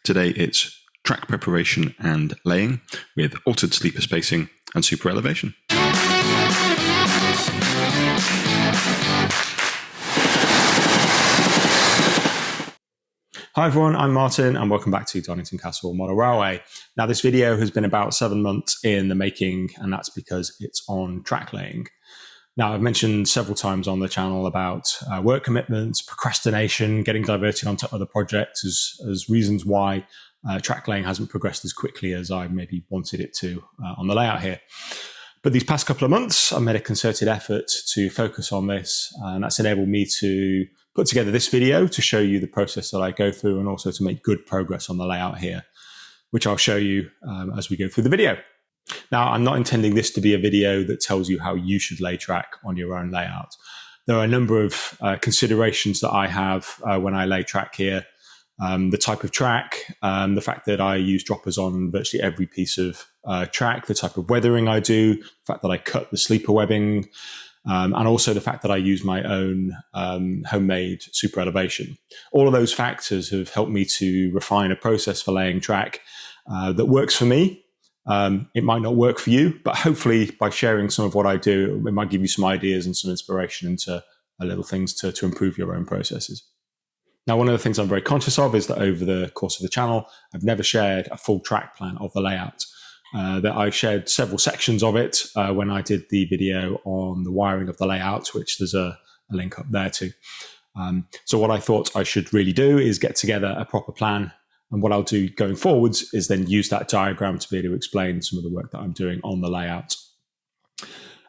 Today it's track preparation and laying with altered sleeper spacing and super elevation. Hi everyone, I'm Martin and welcome back to Donnington Castle Model Railway. Now this video has been about 7 months in the making, and that's because it's on tracklaying. Now I've mentioned several times on the channel about work commitments, procrastination, getting diverted onto other projects as reasons why tracklaying hasn't progressed as quickly as I maybe wanted it to on the layout here. But these past couple of months, I made a concerted effort to focus on this, and that's enabled me to put together this video to show you the process that I go through and also to make good progress on the layout here, which I'll show you as we go through the video. Now, I'm not intending this to be a video that tells you how you should lay track on your own layout. There are a number of considerations that I have when I lay track here. The type of track, the fact that I use droppers on virtually every piece of track, the type of weathering I do, the fact that I cut the sleeper webbing, and also the fact that I use my own homemade super elevation. All of those factors have helped me to refine a process for laying track that works for me. It might not work for you, but hopefully by sharing some of what I do, it might give you some ideas and some inspiration into little things to improve your own processes. Now, one of the things I'm very conscious of is that over the course of the channel, I've never shared a full track plan of the layout. That I shared several sections of it when I did the video on the wiring of the layout, which there's a link up there too. So what I thought I should really do is get together a proper plan. And what I'll do going forwards is then use that diagram to be able to explain some of the work that I'm doing on the layout.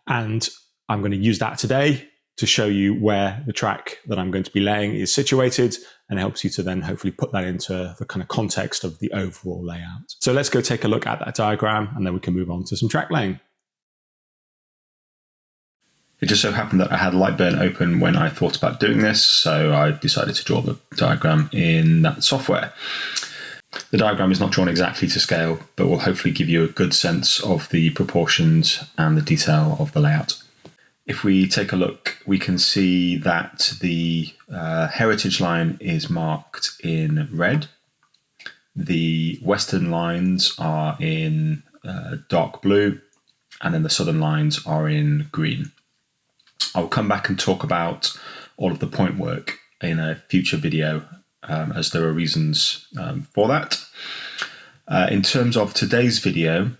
And I'm going to use that today to show you where the track that I'm going to be laying is situated, and helps you to then hopefully put that into the kind of context of the overall layout. So let's go take a look at that diagram, and then we can move on to some track laying. It just so happened that I had Lightburn open when I thought about doing this, so I decided to draw the diagram in that software. The diagram is not drawn exactly to scale, but will hopefully give you a good sense of the proportions and the detail of the layout. If we take a look, we can see that the heritage line is marked in red. The western lines are in dark blue, and then the southern lines are in green. I'll come back and talk about all of the point work in a future video, as there are reasons for that. In terms of today's video,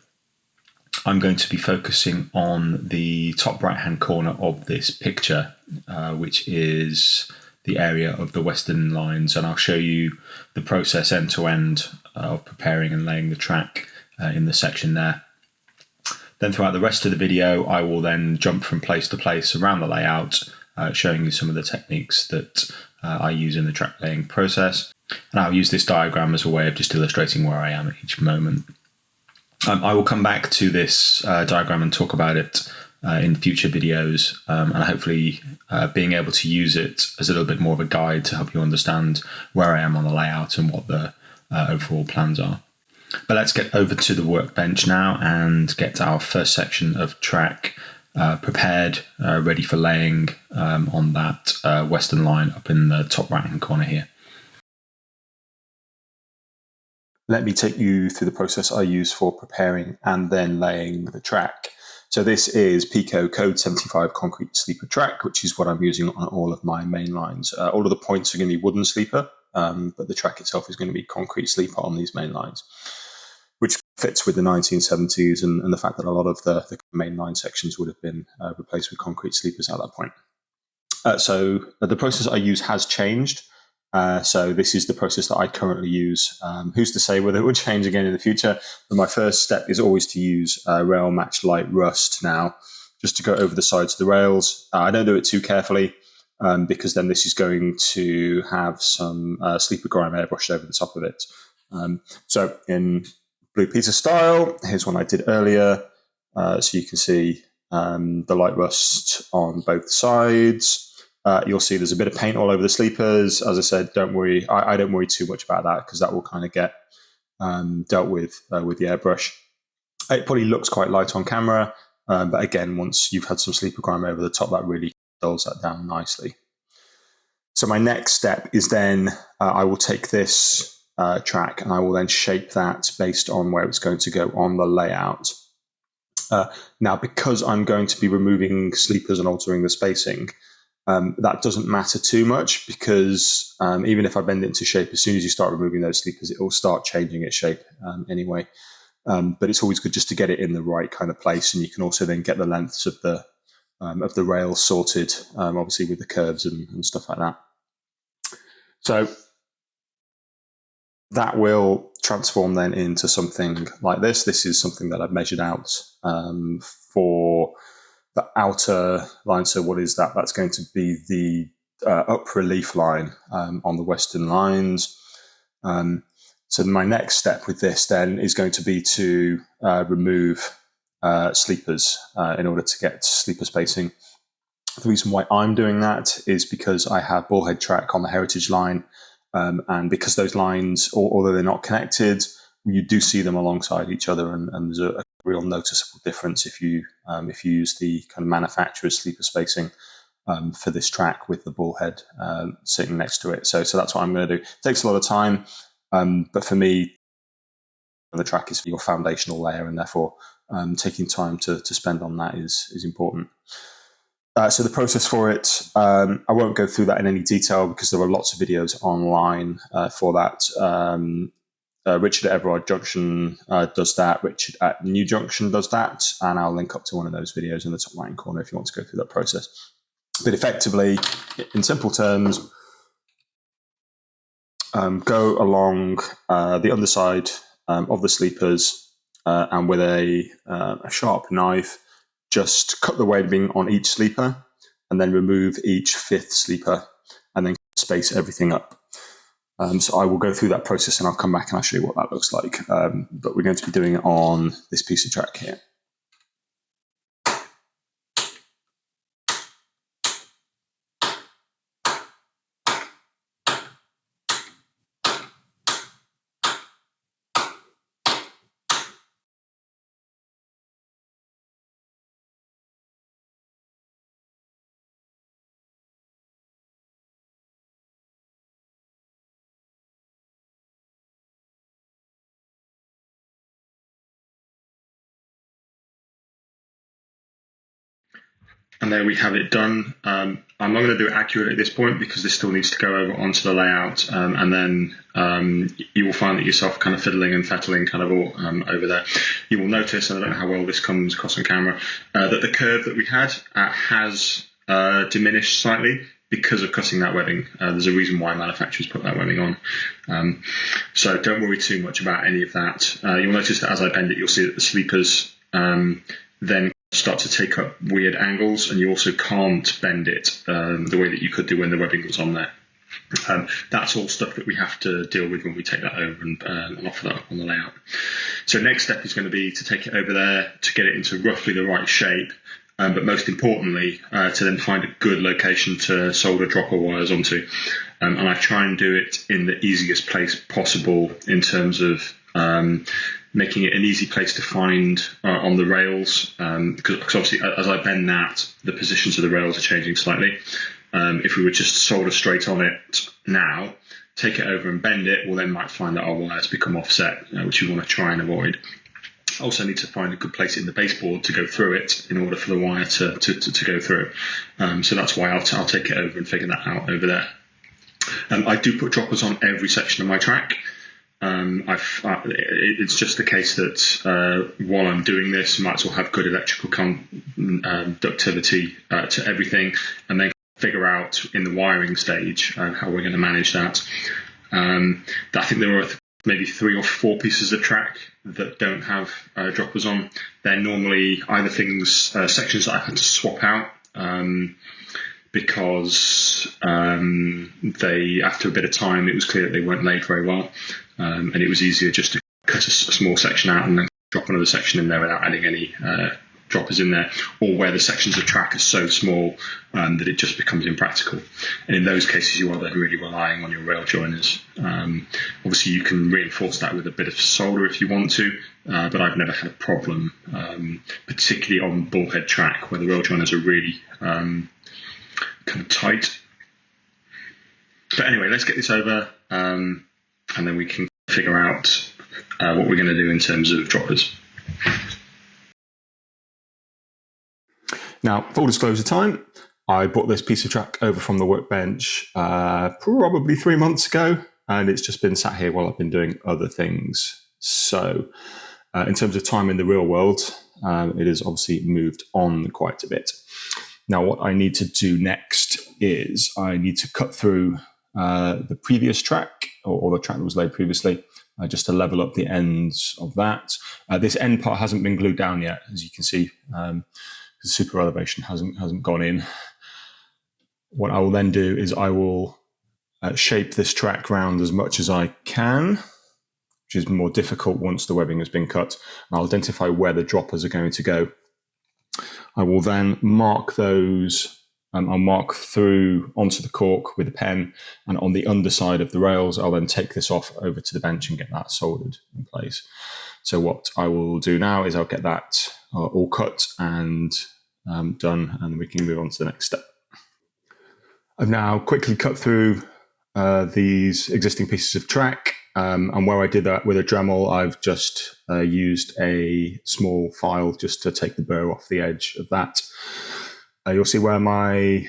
I'm going to be focusing on the top right-hand corner of this picture, which is the area of the western lines, and I'll show you the process end-to-end of preparing and laying the track in the section there. Then throughout the rest of the video, I will then jump from place to place around the layout, showing you some of the techniques that I use in the track laying process. And I'll use this diagram as a way of just illustrating where I am at each moment. I will come back to this diagram and talk about it in future videos, and hopefully being able to use it as a little bit more of a guide to help you understand where I am on the layout and what the overall plans are. But let's get over to the workbench now and get our first section of track prepared, ready for laying on that western line up in the top right hand corner here. Let me take you through the process I use for preparing and then laying the track. So this is Pico Code 75 concrete sleeper track, which is what I'm using on all of my main lines. All of the points are going to be wooden sleeper, but the track itself is going to be concrete sleeper on these main lines, which fits with the 1970s and the fact that a lot of the main line sections would have been replaced with concrete sleepers at that point. So the process I use has changed. So this is the process that I currently use. Who's to say whether it would change again in the future? But my first step is always to use rail match light rust now, just to go over the sides of the rails. I don't do it too carefully because then this is going to have some sleeper grime airbrushed over the top of it. So in Blue Peter style, here's one I did earlier. So you can see the light rust on both sides. You'll see there's a bit of paint all over the sleepers. As I said, don't worry. I don't worry too much about that because that will kind of get dealt with the airbrush. It probably looks quite light on camera, but again, once you've had some sleeper grime over the top, that really dulls that down nicely. So my next step is then I will take this track, and I will then shape that based on where it's going to go on the layout. Now, because I'm going to be removing sleepers and altering the spacing, that doesn't matter too much, because even if I bend it into shape, as soon as you start removing those sleepers, it will start changing its shape anyway. But it's always good just to get it in the right kind of place, and you can also then get the lengths of the rail sorted, obviously with the curves and stuff like that. So that will transform then into something like this. This is something that I've measured out for the outer line. So what is that? That's going to be the up relief line on the western lines. So my next step with this then is going to be to remove sleepers in order to get sleeper spacing. The reason why I'm doing that is because I have bullhead track on the heritage line, and because those lines, although they're not connected, you do see them alongside each other, and there's a real noticeable difference if you use the kind of manufacturer's sleeper spacing for this track with the bullhead sitting next to it. So that's what I'm going to do. It takes a lot of time, but for me, the track is your foundational layer, and therefore taking time to spend on that is important. So the process for it, I won't go through that in any detail because there are lots of videos online for that. Richard at Everard Junction does that. Richard at New Junction does that. And I'll link up to one of those videos in the top right corner if you want to go through that process. But effectively, in simple terms, go along the underside of the sleepers and with a sharp knife, just cut the webbing on each sleeper and then remove each fifth sleeper and then space everything up. So I will go through that process and I'll come back and I'll show you what that looks like. But we're going to be doing it on this piece of track here. And there we have it done. I'm not going to do it accurately at this point because this still needs to go over onto the layout, and then you will find that yourself kind of fiddling and fettling kind of all over there. You will notice, and I don't know how well this comes across on camera, that the curve that we had has diminished slightly because of cutting that webbing. There's a reason why manufacturers put that webbing on. So don't worry too much about any of that. You'll notice that as I bend it, you'll see that the sleepers then start to take up weird angles, and you also can't bend it the way that you could do when the webbing was on there. That's all stuff that we have to deal with when we take that over and offer that up on the layout. So next step is going to be to take it over there to get it into roughly the right shape, but most importantly to then find a good location to solder dropper wires onto. And I try and do it in the easiest place possible in terms of making it an easy place to find on the rails, because obviously as I bend that, the positions of the rails are changing slightly. If we were just solder straight on it now, take it over and bend it, well then might find that our wires become offset, which we want to try and avoid. Also need to find a good place in the baseboard to go through it in order for the wire to go through. So that's why I'll take it over and figure that out over there. I do put droppers on every section of my track. It's just the case that while I'm doing this, I might as well have good electrical conductivity to everything, and then figure out in the wiring stage how we're going to manage that. I think there are maybe 3 or 4 pieces of track that don't have droppers on. They're normally either sections that I had to swap out because they, after a bit of time, it was clear that they weren't laid very well. And it was easier just to cut a small section out and then drop another section in there without adding any droppers in there, or where the sections of track are so small that it just becomes impractical. And in those cases, you are then really relying on your rail joiners. Obviously, you can reinforce that with a bit of solder if you want to, but I've never had a problem, particularly on bullhead track where the rail joiners are really kind of tight. But anyway, let's get this over. and then we can figure out what we're going to do in terms of droppers. Now, full disclosure time, I brought this piece of track over from the workbench probably 3 months ago, and it's just been sat here while I've been doing other things. So in terms of time in the real world, it has obviously moved on quite a bit. Now, what I need to do next is I need to cut through the previous track, or the track that was laid previously, just to level up the ends of that. This end part hasn't been glued down yet, as you can see. The super elevation hasn't gone in. What I will then do is I will shape this track round as much as I can, which is more difficult once the webbing has been cut. And I'll identify where the droppers are going to go. I will then mark those, I'll mark through onto the cork with a pen, and on the underside of the rails, I'll then take this off over to the bench and get that soldered in place. So what I will do now is I'll get that all cut and done, and we can move on to the next step. I've now quickly cut through these existing pieces of track, and where I did that with a Dremel, I've just used a small file just to take the burr off the edge of that. You'll see where my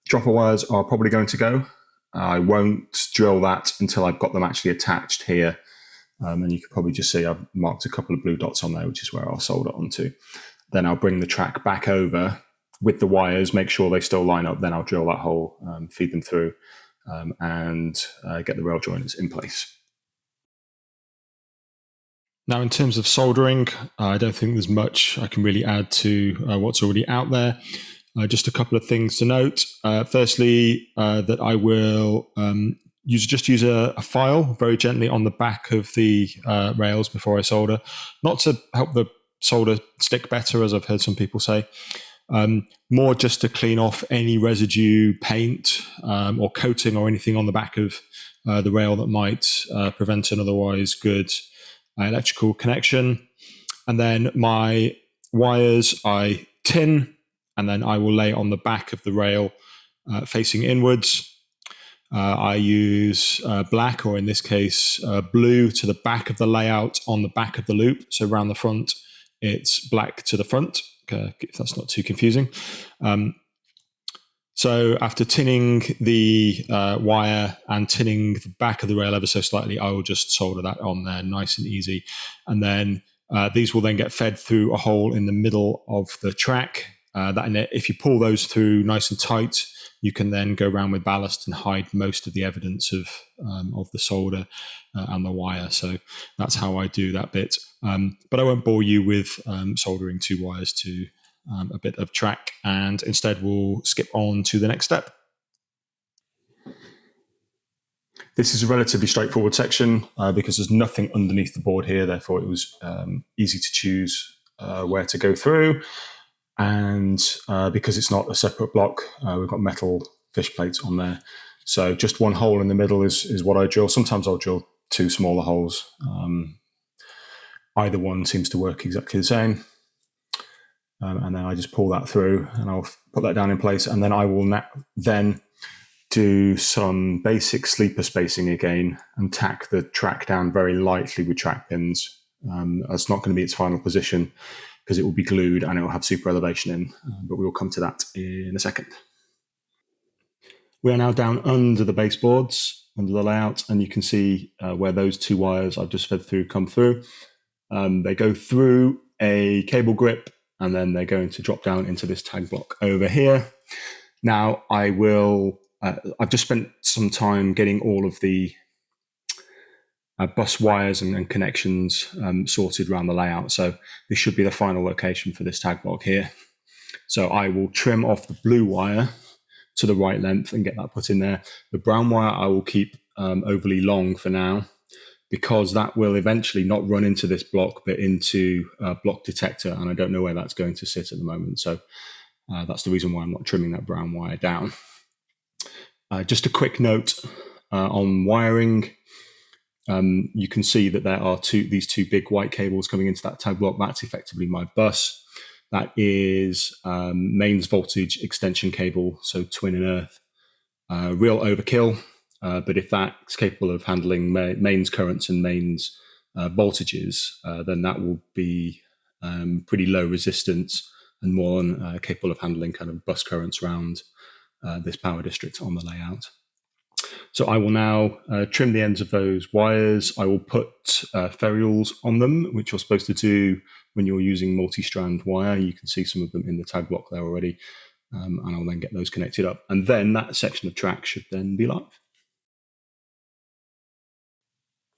dropper wires are probably going to go. I won't drill that until I've got them actually attached here. And you can probably just see I've marked a couple of blue dots on there, which is where I'll solder onto. Then I'll bring the track back over with the wires, make sure they still line up. Then I'll drill that hole, feed them through, and get the rail joiners in place. Now, in terms of soldering, I don't think there's much I can really add to what's already out there. Just a couple of things to note. Firstly, that I will use a file very gently on the back of the rails before I solder, not to help the solder stick better, as I've heard some people say, more just to clean off any residue, paint or coating or anything on the back of the rail that might prevent an otherwise good electrical connection. And then my wires I tin, and then I will lay on the back of the rail facing inwards. I use black, or in this case blue, to the back of the layout on the back of the loop. So around the front, it's black to the front, if that's not too confusing. So after tinning the wire and tinning the back of the rail ever so slightly, I will just solder that on there nice and easy. And then these will then get fed through a hole in the middle of the track. If you pull those through nice and tight, you can then go around with ballast and hide most of the evidence of the solder and the wire. So that's how I do that bit. But I won't bore you with soldering two wires to a bit of track, and instead we'll skip on to the next step. This is a relatively straightforward section because there's nothing underneath the board here. Therefore, it was easy to choose where to go through. And because it's not a separate block, we've got metal fish plates on there. So just one hole in the middle is what I drill. Sometimes I'll drill two smaller holes. Either one seems to work exactly the same. And then I just pull that through and I'll put that down in place. And then I will then do some basic sleeper spacing again and tack the track down very lightly with track pins. That's not going to be its final position because it will be glued and it will have super elevation in, but we will come to that in a second. We are now down under the baseboards, under the layout, and you can see where those two wires I've just fed through come through. They go through a cable grip, and then they're going to drop down into this tag block over here. Now I've just spent some time getting all of the bus wires and connections sorted around the layout. So this should be the final location for this tag block here. So I will trim off the blue wire to the right length and get that put in there. The brown wire I will keep overly long for now, because that will eventually not run into this block, but into a block detector, and I don't know where that's going to sit at the moment. So that's the reason why I'm not trimming that brown wire down. Just a quick note on wiring. You can see that there are these two big white cables coming into that tag block. That's effectively my bus. That is mains voltage extension cable, so twin and earth. Real overkill. but if that's capable of handling mains currents and mains voltages, then that will be pretty low resistance and more than capable of handling kind of bus currents around this power district on the layout. So I will now trim the ends of those wires. I will put ferrules on them, which you're supposed to do when you're using multi-strand wire. You can see some of them in the tag block there already. And I'll then get those connected up. And then that section of track should then be live.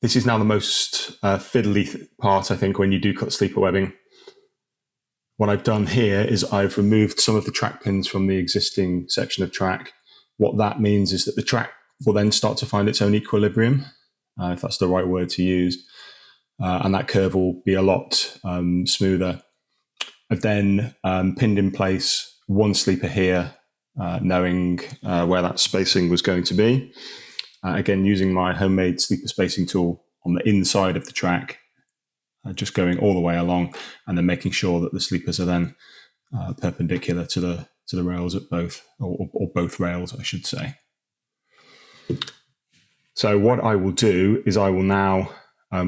This is now the most fiddly part, I think, when you do cut sleeper webbing. What I've done here is I've removed some of the track pins from the existing section of track. What that means is that the track will then start to find its own equilibrium, if that's the right word to use, and that curve will be a lot smoother. I've then pinned in place one sleeper here, knowing where that spacing was going to be. Again, using my homemade sleeper spacing tool on the inside of the track, just going all the way along, and then making sure that the sleepers are then perpendicular to the rails at both, or both rails, I should say. So what I will do is I will now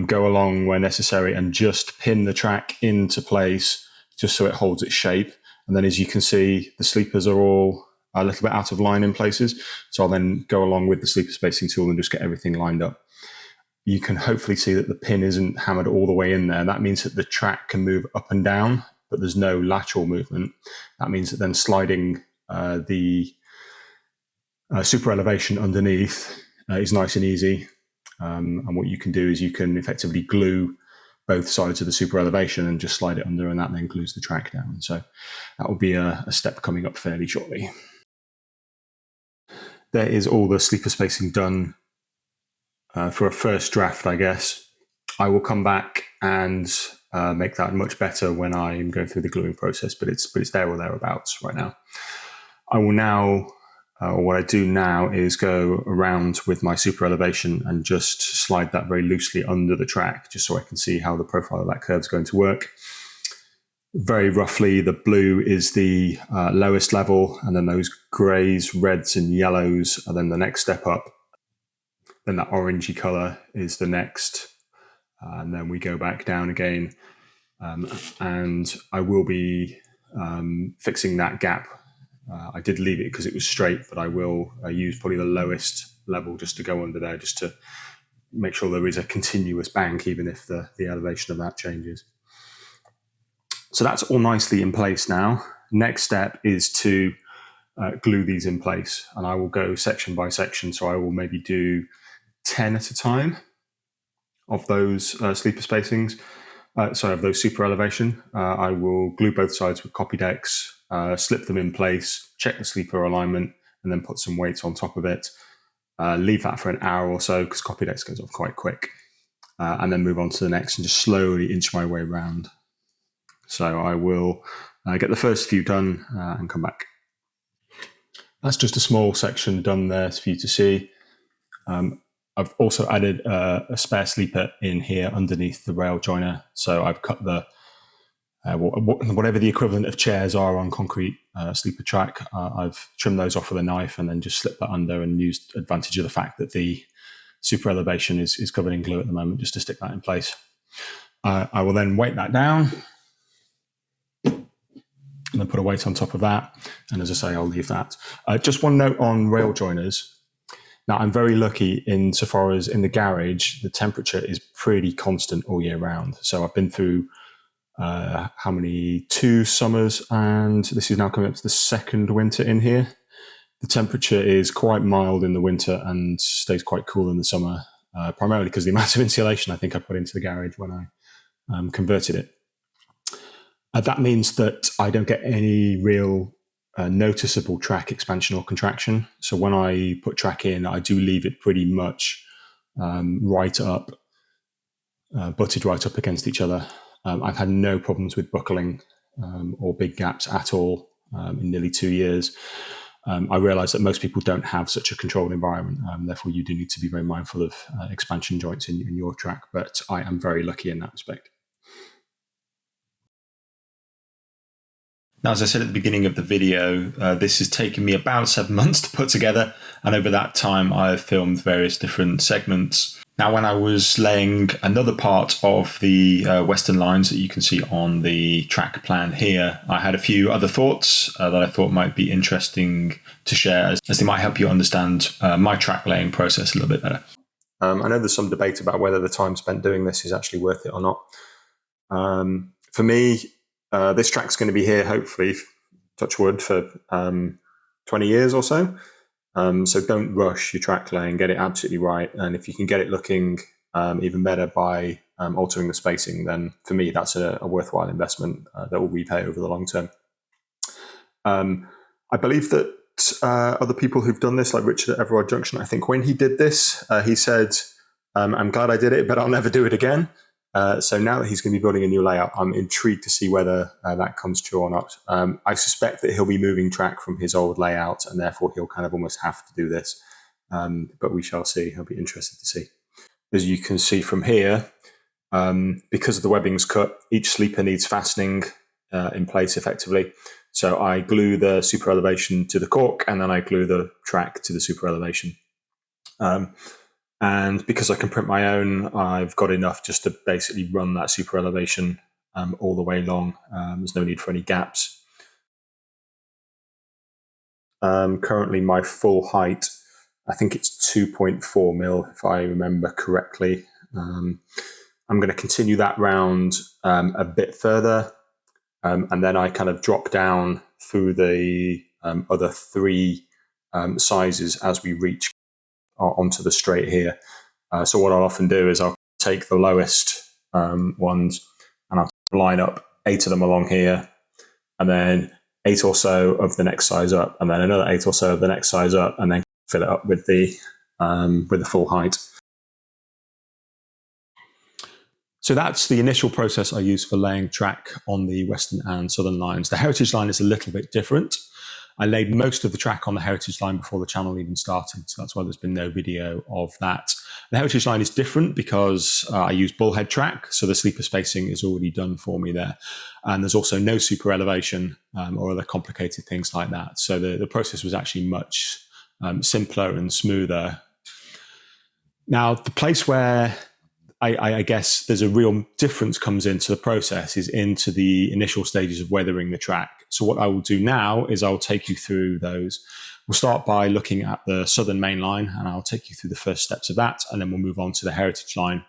go along where necessary and just pin the track into place, just so it holds its shape. And then, as you can see, the sleepers are all a little bit out of line in places. So I'll then go along with the sleeper spacing tool and just get everything lined up. You can hopefully see that the pin isn't hammered all the way in there. That means that the track can move up and down, but there's no lateral movement. That means that then sliding the super elevation underneath is nice and easy. And what you can do is you can effectively glue both sides of the super elevation and just slide it under, and that then glues the track down. So that will be a step coming up fairly shortly. There is all the sleeper spacing done for a first draft, I guess. I will come back and make that much better when I'm going through the gluing process, but it's there or thereabouts right now. I will now, or what I do now, is go around with my super elevation and just slide that very loosely under the track, just so I can see how the profile of that curve is going to work. Very roughly, the blue is the lowest level, and then those greys, reds, and yellows are then the next step up. Then that orangey color is the next, and then we go back down again. And I will be fixing that gap. I did leave it because it was straight, but I will use probably the lowest level just to go under there, just to make sure there is a continuous bank, even if the elevation of that changes. So that's all nicely in place now. Next step is to glue these in place, and I will go section by section. So I will maybe do 10 at a time of those sleeper spacings, of those super elevation. I will glue both sides with copy decks, slip them in place, check the sleeper alignment, and then put some weights on top of it. Leave that for an hour or so, because copy decks goes off quite quick, and then move on to the next and just slowly inch my way around. So I will get the first few done and come back. That's just a small section done there for you to see. I've also added a spare sleeper in here underneath the rail joiner. So I've cut the whatever the equivalent of chairs are on concrete sleeper track. I've trimmed those off with a knife and then just slipped that under, and used advantage of the fact that the super elevation is covered in glue at the moment, just to stick that in place. I will then weight that down and then put a weight on top of that. And as I say, I'll leave that. Just one note on rail joiners. Now, I'm very lucky insofar as in the garage, the temperature is pretty constant all year round. So I've been through 2 summers, and this is now coming up to the second winter in here. The temperature is quite mild in the winter and stays quite cool in the summer, primarily because of the amount of insulation I think I put into the garage when I converted it. That means that I don't get any real noticeable track expansion or contraction. So when I put track in, I do leave it pretty much right up, butted right up against each other. I've had no problems with buckling or big gaps at all in nearly 2 years. I realise that most people don't have such a controlled environment. Therefore, you do need to be very mindful of expansion joints in your track. But I am very lucky in that respect. Now, as I said at the beginning of the video, this has taken me about 7 months to put together, and over that time I've filmed various different segments. Now, when I was laying another part of the western lines that you can see on the track plan here, I had a few other thoughts that I thought might be interesting to share, as they might help you understand my track laying process a little bit better. I know there's some debate about whether the time spent doing this is actually worth it or not. For me, this track's going to be here, hopefully, touch wood, for 20 years or so. So don't rush your track laying, get it absolutely right. And if you can get it looking even better by altering the spacing, then for me, that's a worthwhile investment that will repay over the long term. I believe that other people who've done this, like Richard at Everard Junction, I think when he did this, he said, I'm glad I did it, but I'll never do it again. So now that he's going to be building a new layout, I'm intrigued to see whether that comes true or not. I suspect that he'll be moving track from his old layout, and therefore he'll kind of almost have to do this. But we shall see. I'll be interested to see. As you can see from here, because of the webbing's cut, each sleeper needs fastening in place effectively. So I glue the super elevation to the cork, and then I glue the track to the super elevation. And because I can print my own, I've got enough just to basically run that super elevation all the way long. There's no need for any gaps. Currently, my full height, I think it's 2.4 mil, if I remember correctly. I'm going to continue that round a bit further, and then I kind of drop down through the other three sizes as we reach onto the straight here. So what I'll often do is I'll take the lowest ones and I'll line up 8 of them along here, and then 8 or so of the next size up, and then another 8 or so of the next size up, and then fill it up with the full height. So that's the initial process I use for laying track on the western and southern lines. The heritage line is a little bit different. I laid most of the track on the heritage line before the channel even started, so that's why there's been no video of that. The heritage line is different because I use bullhead track, so the sleeper spacing is already done for me there. And there's also no super elevation or other complicated things like that. So the process was actually much simpler and smoother. Now, the place where I guess there's a real difference comes into the process is into the initial stages of weathering the track. So what I will do now is I'll take you through those. We'll start by looking at the southern main line, and I'll take you through the first steps of that, and then we'll move on to the heritage line.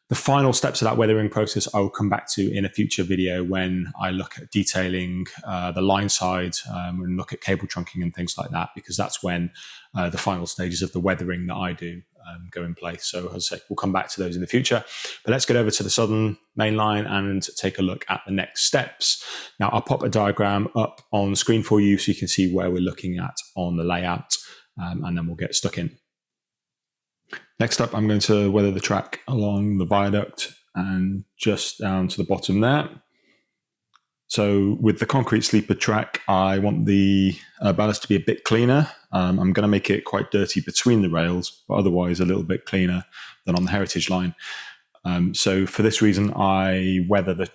The final steps of that weathering process I will come back to in a future video when I look at detailing the line side and look at cable trunking and things like that, because that's when the final stages of the weathering that I do go in place. So as I say, we'll come back to those in the future. But let's get over to the southern main line and take a look at the next steps. Now, I'll pop a diagram up on screen for you so you can see where we're looking at on the layout, and then we'll get stuck in. Next up, I'm going to weather the track along the viaduct and just down to the bottom there. So with the concrete sleeper track, I want the ballast to be a bit cleaner. I'm going to make it quite dirty between the rails, but otherwise a little bit cleaner than on the heritage line. So for this reason, I weather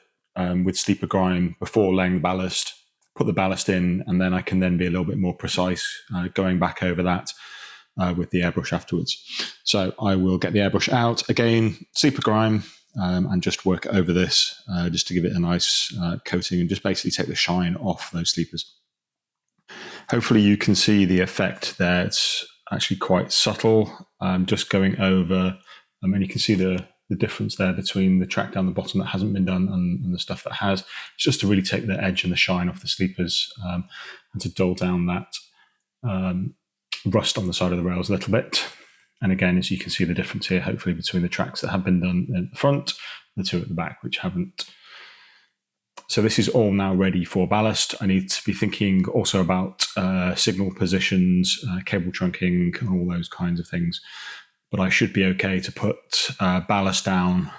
with sleeper grime before laying the ballast, put the ballast in, and then I can then be a little bit more precise going back over that with the airbrush afterwards. So I will get the airbrush out again, sleeper grime, and just work over this just to give it a nice coating and just basically take the shine off those sleepers. Hopefully you can see the effect there. It's actually quite subtle, just going over, and you can see the difference there between the track down the bottom that hasn't been done and the stuff that has. It's just to really take the edge and the shine off the sleepers and to dull down that rust on the side of the rails a little bit. And again, as you can see the difference here, hopefully between the tracks that have been done at the front, the two at the back which haven't. So this is all now ready for ballast. I need to be thinking also about signal positions, cable trunking, and all those kinds of things. But I should be okay to put ballast down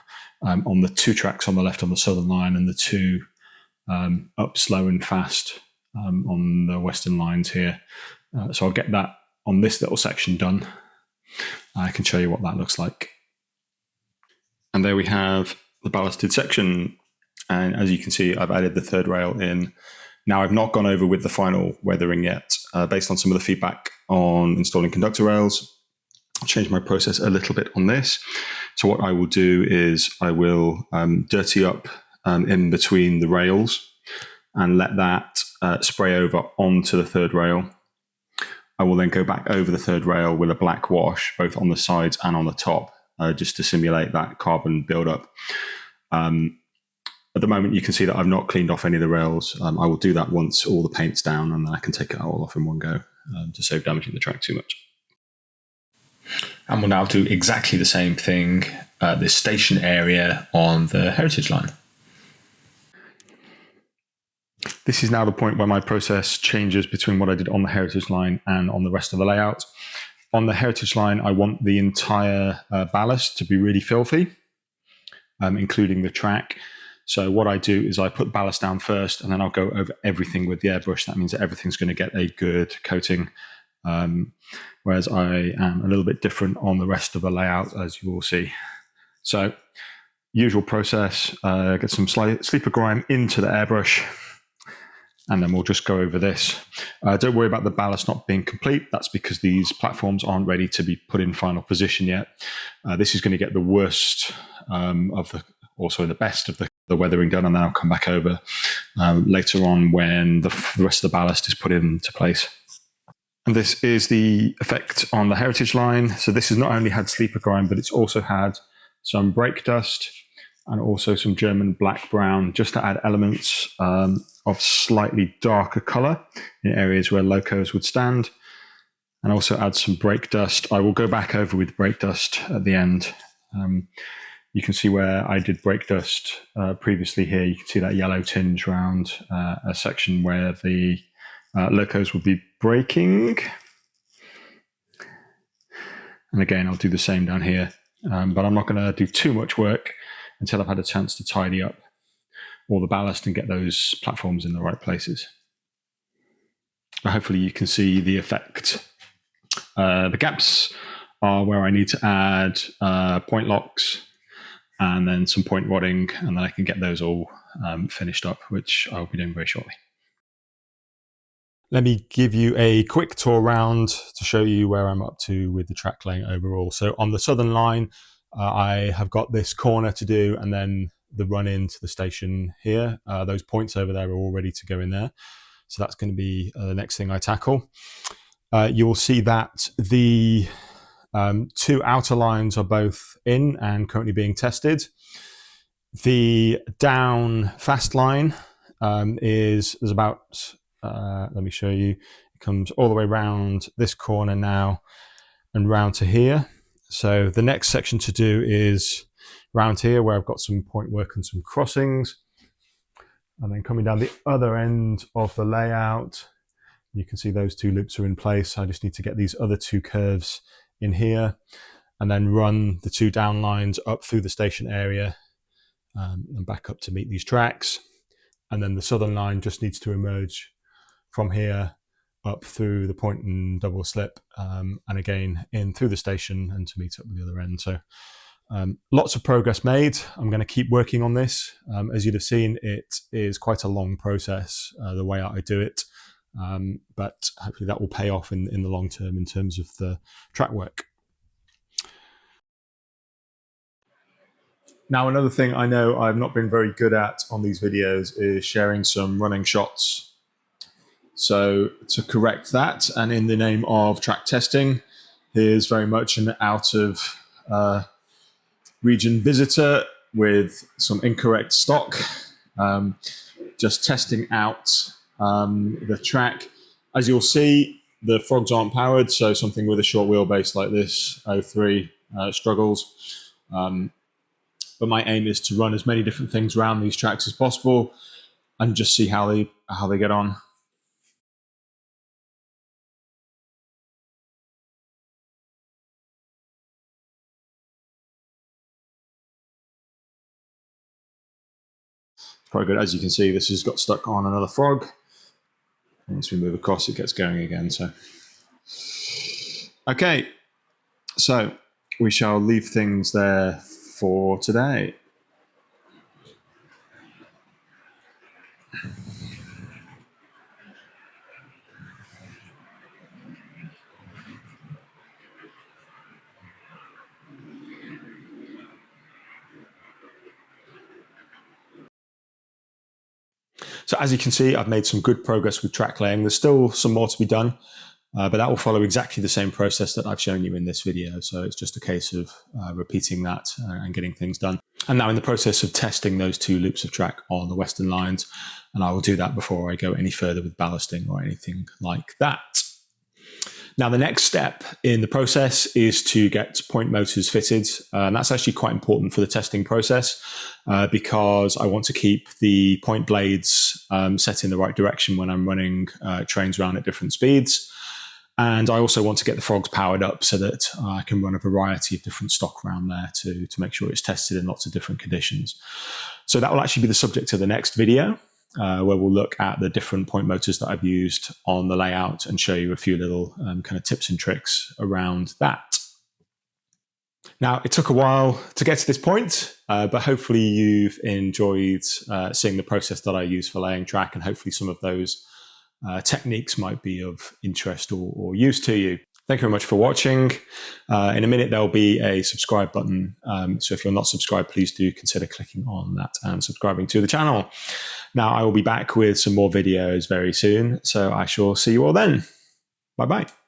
on the two tracks on the left on the southern line and the two up slow and fast on the western lines here. So I'll get that on this little section done. I can show you what that looks like. And there we have the ballasted section. And as you can see, I've added the third rail in Now, I've not gone over with the final weathering yet. Based on some of the feedback on installing conductor rails, I'll change my process a little bit on this. So what I will do is I will dirty up in between the rails and let that spray over onto the third rail. I will then go back over the third rail with a black wash, both on the sides and on the top, just to simulate that carbon buildup. At the moment, you can see that I've not cleaned off any of the rails. I will do that once all the paint's down, and then I can take it all off in one go to save damaging the track too much. And we'll now do exactly the same thing at this station area on the heritage line. This is now the point where my process changes between what I did on the heritage line and on the rest of the layout. On the heritage line, I want the entire ballast to be really filthy, including the track. So what I do is I put the ballast down first, and then I'll go over everything with the airbrush. That means that everything's going to get a good coating, whereas I am a little bit different on the rest of the layout, as you will see. So usual process, get some sleeper grime into the airbrush, and then we'll just go over this. Don't worry about the ballast not being complete. That's because these platforms aren't ready to be put in final position yet. This is going to get the worst also the best of the weathering done, and then I'll come back over later on when the rest of the ballast is put into place. And this is the effect on the heritage line. So this has not only had sleeper grime, but it's also had some brake dust and also some German black brown, just to add elements of slightly darker color in areas where locos would stand, and also add some brake dust. I will go back over with brake dust at the end. You can see where I did brake dust previously here. You can see that yellow tinge around a section where the locos would be braking. And again, I'll do the same down here, but I'm not going to do too much work until I've had a chance to tidy up all the ballast and get those platforms in the right places. Hopefully you can see the effect. The gaps are where I need to add point locks and then some point wadding, and then I can get those all finished up, which I'll be doing very shortly. Let me give you a quick tour around to show you where I'm up to with the track laying overall. So on the southern line, I have got this corner to do, and then the run into the station here. Those points over there are all ready to go in there. So that's going to be the next thing I tackle. You will see that the two outer lines are both in and currently being tested. The down fast line is about, let me show you, it comes all the way around this corner now and round to here. So the next section to do is round here, where I've got some point work and some crossings. And then coming down the other end of the layout, you can see those two loops are in place. I just need to get these other two curves in here and then run the two down lines up through the station area and back up to meet these tracks. And then the southern line just needs to emerge from here up through the point and double slip, and again in through the station and to meet up with the other end. So lots of progress made. I'm going to keep working on this. As you'd have seen, it is quite a long process, the way I do it, but hopefully that will pay off in the long term in terms of the track work. Now, another thing I know I've not been very good at on these videos is sharing some running shots. So to correct that, and in the name of track testing, here's very much an out of region visitor with some incorrect stock, just testing out the track. As you'll see, the frogs aren't powered, so something with a short wheelbase like this 03 struggles. But my aim is to run as many different things around these tracks as possible and just see how they get on. Quite good. As you can see, this has got stuck on another frog. Once we move across, it gets going again. So, okay, so we shall leave things there for today. So as you can see, I've made some good progress with track laying. There's still some more to be done, but that will follow exactly the same process that I've shown you in this video. So it's just a case of repeating that and getting things done. And now in the process of testing those 2 loops of track on the western lines, and I will do that before I go any further with ballasting or anything like that. Now, the next step in the process is to get point motors fitted. And that's actually quite important for the testing process because I want to keep the point blades set in the right direction when I'm running trains around at different speeds. And I also want to get the frogs powered up so that I can run a variety of different stock around there to make sure it's tested in lots of different conditions. So that will actually be the subject of the next video. Where we'll look at the different point motors that I've used on the layout and show you a few little kind of tips and tricks around that. Now, it took a while to get to this point, but hopefully you've enjoyed seeing the process that I use for laying track, and hopefully some of those techniques might be of interest or use to you. Thank you very much for watching. In a minute, there'll be a subscribe button. So if you're not subscribed, please do consider clicking on that and subscribing to the channel. Now, I will be back with some more videos very soon. So I shall see you all then. Bye-bye.